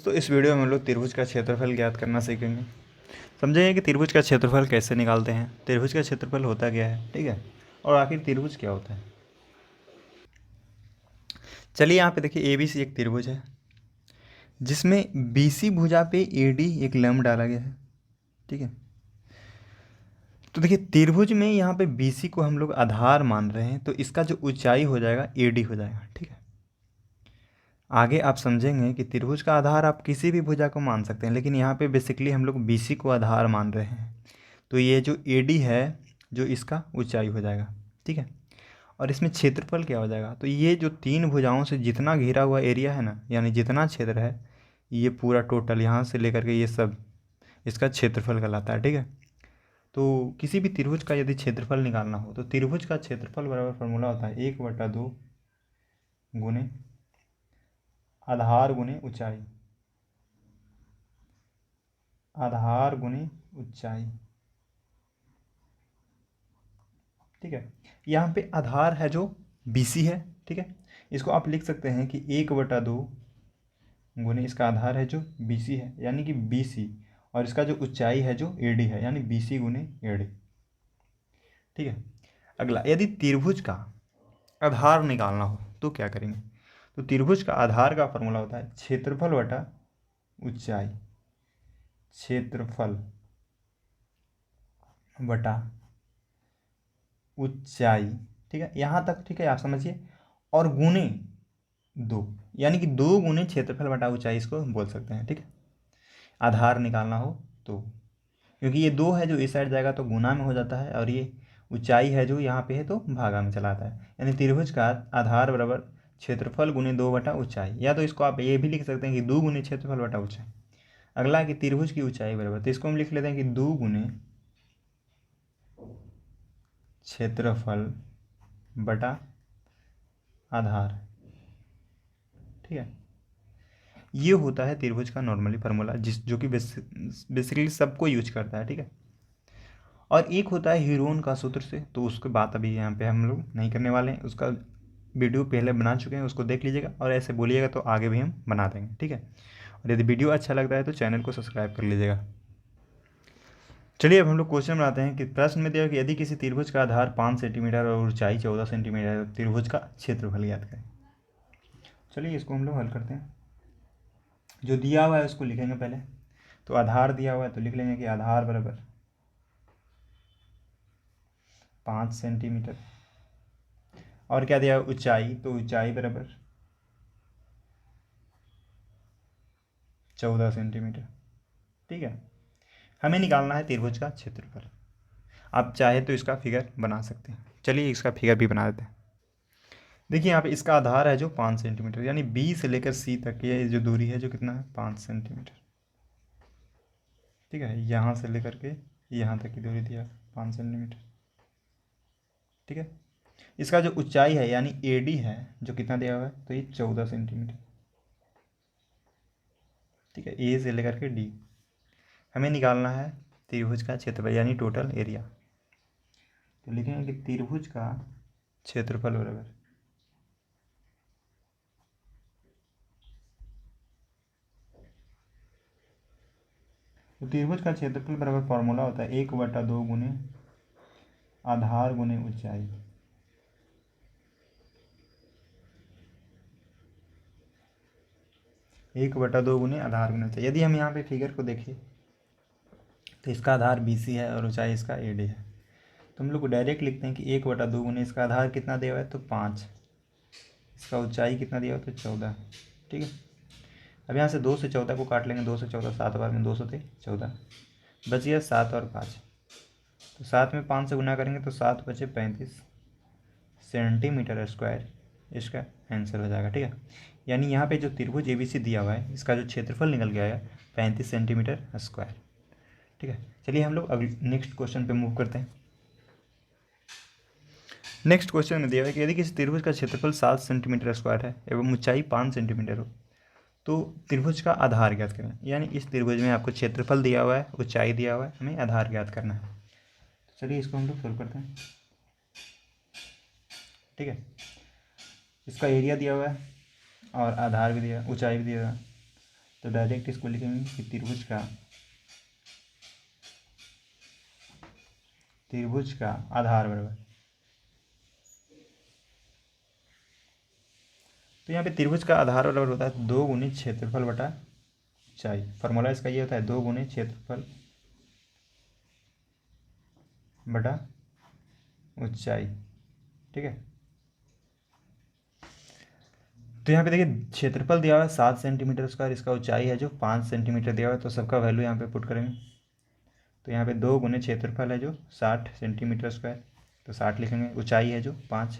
तो इस वीडियो में हम लोग त्रिभुज का क्षेत्रफल ज्ञात करना सीखेंगे। समझेंगे कि त्रिभुज का क्षेत्रफल कैसे निकालते हैं, त्रिभुज का क्षेत्रफल होता क्या है, ठीक है, और आखिर त्रिभुज क्या होता है। चलिए यहाँ पे देखिए ABC एक त्रिभुज है जिसमें BC भुजा पे AD एक लंब डाला गया है, ठीक है। तो देखिए त्रिभुज में यहाँ पे BC को हम लोग आधार मान रहे हैं, तो इसका जो ऊंचाई हो जाएगा AD हो जाएगा, ठीक है। आगे आप समझेंगे कि त्रिभुज का आधार आप किसी भी भुजा को मान सकते हैं, लेकिन यहाँ पे बेसिकली हम लोग BC को आधार मान रहे हैं, तो ये जो AD है जो इसका ऊंचाई हो जाएगा, ठीक है। और इसमें क्षेत्रफल क्या हो जाएगा, तो ये जो तीन भुजाओं से जितना घिरा हुआ एरिया है ना, यानी जितना क्षेत्र है, ये पूरा टोटल यहाँ से लेकर के ये सब इसका क्षेत्रफल कहलाता है, ठीक है। तो किसी भी त्रिभुज का यदि क्षेत्रफल निकालना हो तो त्रिभुज का क्षेत्रफल बराबर फार्मूला होता है 1/2 गुने आधार गुने ऊंचाई, आधार गुने ऊंचाई, ठीक है। यहाँ पे आधार है जो BC है, ठीक है। इसको आप लिख सकते हैं कि 1/2 गुने इसका आधार है जो BC है, यानी कि BC, और इसका जो ऊंचाई है जो AD है, यानी BC गुने AD, ठीक है। अगला, यदि त्रिभुज का आधार निकालना हो तो क्या करेंगे, तो त्रिभुज का आधार का फॉर्मूला होता है क्षेत्रफल बटा ऊंचाई, क्षेत्रफल बटा ऊंचाई, ठीक है, यहाँ तक ठीक है, आप समझिए। और गुने 2, यानी कि 2 गुने क्षेत्रफल बटा ऊंचाई इसको बोल सकते हैं, ठीक है, आधार निकालना हो तो। क्योंकि ये 2 है जो इस साइड जाएगा तो गुना में हो जाता है, और ये ऊंचाई है जो यहाँ पे है तो भागा में चला आता है, यानी त्रिभुज का आधार बराबर क्षेत्रफल गुने 2 बटा ऊंचाई, या तो इसको आप ये भी लिख सकते हैं कि 2 गुने क्षेत्रफल बटा ऊंचाई। अगला कि त्रिभुज की ऊंचाई बराबर, तो इसको हम लिख लेते हैं कि 2 गुने क्षेत्रफल बटा आधार, ठीक है। ये होता है त्रिभुज का नॉर्मली फार्मूला, जो कि बेसिकली सबको यूज करता है, ठीक है। और एक होता है हीरोन का सूत्र से, तो उसकी बात अभी यहाँ पे हम लोग नहीं करने वाले हैं, उसका वीडियो पहले बना चुके हैं, उसको देख लीजिएगा, और ऐसे बोलिएगा तो आगे भी हम बना देंगे, ठीक है। और यदि वीडियो अच्छा लगता है तो चैनल को सब्सक्राइब कर लीजिएगा। चलिए अब हम लोग क्वेश्चन बनाते हैं कि प्रश्न में दिया कि यदि किसी त्रिभुज का आधार 5 सेंटीमीटर और ऊंचाई 14 सेंटीमीटर है, तो त्रिभुज का क्षेत्रफल ज्ञात करें। चलिए इसको हम लोग हल करते हैं। जो दिया हुआ है उसको लिखेंगे पहले, तो आधार दिया हुआ है तो लिख लेंगे कि आधार बराबर 5 सेंटीमीटर, और क्या दिया ऊंचाई, तो ऊंचाई बराबर 14 सेंटीमीटर, ठीक है। हमें निकालना है त्रिभुज का क्षेत्रफल। आप चाहे तो इसका फिगर बना सकते हैं, चलिए इसका फिगर भी बना देते हैं। देखिए यहाँ पे इसका आधार है जो 5 सेंटीमीटर, यानी B से लेकर C तक ये जो दूरी है जो कितना है 5 सेंटीमीटर, ठीक है। यहाँ से लेकर के यहाँ तक की दूरी दिया 5 सेंटीमीटर, ठीक है। इसका जो ऊंचाई है यानी AD है जो कितना दिया हुआ है, तो ये 14 सेंटीमीटर, ठीक है। A से लेकर के D हमें निकालना है त्रिभुज का क्षेत्रफल यानी टोटल एरिया, तो लिखेंगे कि त्रिभुज का क्षेत्रफल बराबर तो त्रिभुज का क्षेत्रफल बराबर फॉर्मूला होता है 1/2 गुने आधार गुने ऊंचाई, 1/2 गुने आधार गुने ऊंचाई। यदि हम यहाँ पे फिगर को देखें तो इसका आधार BC है और ऊंचाई इसका AD है, तो हम लोग डायरेक्ट लिखते हैं कि 1/2 गुने इसका आधार कितना दिया हुआ है तो 5, इसका ऊंचाई कितना दिया हुआ है तो 14, ठीक है। अब यहाँ से 2 से 14 को काट लेंगे, 2 से 14 7 बार में 2 से 14 बच गया 7 और 5, तो 7 में 5 से गुना करेंगे तो 7 बचे 35 सेंटीमीटर स्क्वायर, इसका आंसर हो जाएगा, ठीक है। यानी यहाँ पे जो त्रिभुज ABC दिया हुआ है इसका जो क्षेत्रफल निकल गया है 35 सेंटीमीटर स्क्वायर, ठीक है। चलिए हम लोग अगले नेक्स्ट क्वेश्चन पे मूव करते हैं। नेक्स्ट क्वेश्चन में दिया है कि यदि किसी त्रिभुज का क्षेत्रफल 7 सेंटीमीटर स्क्वायर है एवं ऊंचाई 5 सेंटीमीटर हो, तो त्रिभुज का आधार ज्ञात करें। यानी इस त्रिभुज में आपको क्षेत्रफल दिया हुआ है, ऊंचाई दिया हुआ है, हमें आधार ज्ञात करना है। तो चलिए इसको हम लोग सोल्व करते हैं, ठीक है। इसका एरिया दिया हुआ है और आधार भी दिया, ऊंचाई भी दिया हुआ है, तो डायरेक्ट इसको लिखेंगे कि त्रिभुज का आधार बराबर, तो यहाँ पे त्रिभुज का आधार बराबर होता है 2 गुने क्षेत्रफल बटा ऊंचाई। फार्मूला इसका ये होता है 2 गुने क्षेत्रफल बटा ऊंचाई। ठीक है, तो यहाँ पे देखिए क्षेत्रफल दिया हुआ है 7 सेंटीमीटर स्क्वायर, इसका ऊंचाई है जो 5 सेंटीमीटर दिया हुआ है, तो सबका वैल्यू यहाँ पे पुट करेंगे। तो यहाँ पे 2 गुने क्षेत्रफल है जो 60 सेंटीमीटर स्क्वायर, तो 60 लिखेंगे, ऊंचाई है जो 5।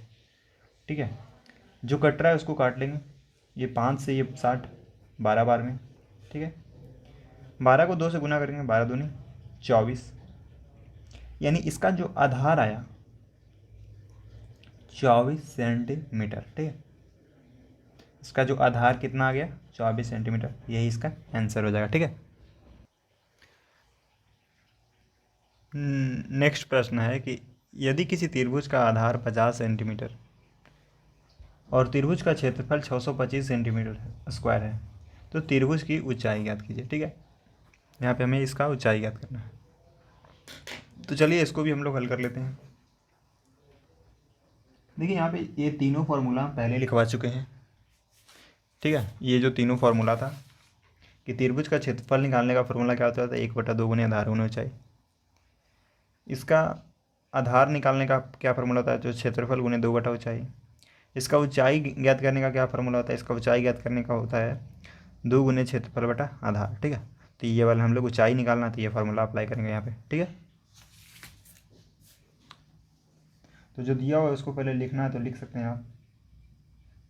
ठीक है, जो कट रहा है उसको काट लेंगे, ये 5 से ये 60, 12 बार में। ठीक है, 12 को 2 से गुना करेंगे, 12 दूनी 24, यानी इसका जो आधार आया 24 सेंटीमीटर। ठीक है, इसका जो आधार कितना आ गया 24 सेंटीमीटर, यही इसका आंसर हो जाएगा। ठीक है, नेक्स्ट प्रश्न है कि यदि किसी त्रिभुज का आधार 50 सेंटीमीटर और त्रिभुज का क्षेत्रफल 625 सेंटीमीटर स्क्वायर है, तो त्रिभुज की ऊंचाई ज्ञात कीजिए। ठीक है, यहाँ पे हमें इसका ऊंचाई ज्ञात करना है, तो चलिए इसको भी हम लोग हल कर लेते हैं। देखिए यहाँ पे ये तीनों फार्मूला हम पहले लिखवा चुके हैं। ठीक है, ये जो तीनों फार्मूला था कि त्रिभुज का क्षेत्रफल निकालने का फार्मूला क्या होता है, 1/2 गुने आधार गुने ऊंचाई। इसका आधार निकालने का क्या फार्मूला होता है, जो क्षेत्रफल गुने 2 बटा ऊंचाई। इसका ऊंचाई ज्ञात करने का क्या फार्मूला होता है, इसका ऊंचाई ज्ञात करने का होता है 2 गुने क्षेत्रफल बटा आधार। ठीक है, तो ये वाला हम लोग ऊंचाई निकालना, तो ये फार्मूला अप्लाई करेंगे यहाँ पे। ठीक है, तो जो दिया हुआ है उसको पहले लिखना है, तो लिख सकते हैं आप।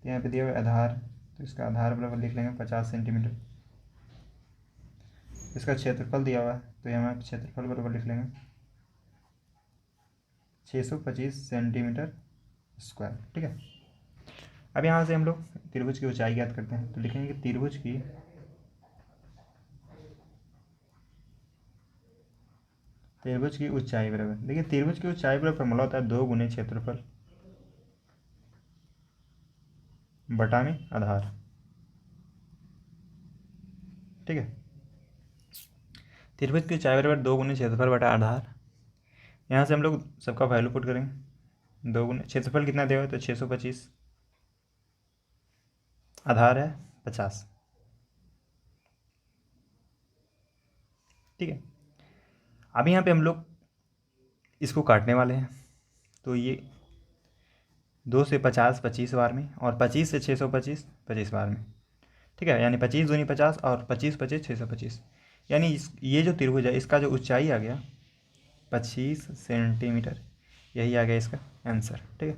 तो यहाँ पे दिया हुआ है आधार, तो इसका आधार बराबर लिख लेंगे 50 सेंटीमीटर। इसका क्षेत्रफल दिया हुआ है, तो यहाँ पे क्षेत्रफल बराबर लिख लेंगे 625 सेंटीमीटर स्क्वायर। ठीक है, अब यहाँ से हम लोग त्रिभुज की ऊंचाई ज्ञात करते हैं, तो लिखेंगे कि त्रिभुज की ऊंचाई बराबर, देखिए त्रिभुज की ऊंचाई बराबर फॉर्मूला होता है 2 गुने क्षेत्रफल बटा में आधार। ठीक है, त्रिभुज की ऊंचाई बराबर 2 गुने क्षेत्रफल बटा आधार। यहाँ से हम लोग सबका वैल्यू पुट करेंगे, 2 गुने क्षेत्रफल कितना दिया हुआ है, तो 625, आधार है 50। ठीक है, अब यहाँ पे हम लोग इसको काटने वाले हैं, तो ये 2 से 50 25 बार में, और 25 से 625 25 बार में। ठीक है, यानी 25 दूनी 50 और 25 25 625, यानी ये जो त्रिभुज है इसका जो ऊंचाई आ गया 25 सेंटीमीटर, यही आ गया इसका आंसर। ठीक है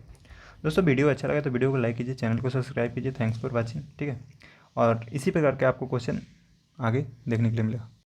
दोस्तों, वीडियो अच्छा लगा तो वीडियो को लाइक कीजिए, चैनल को सब्सक्राइब कीजिए। Thanks for watching. ठीक है, और इसी प्रकार के आपको क्वेश्चन आगे देखने के लिए मिलेगा।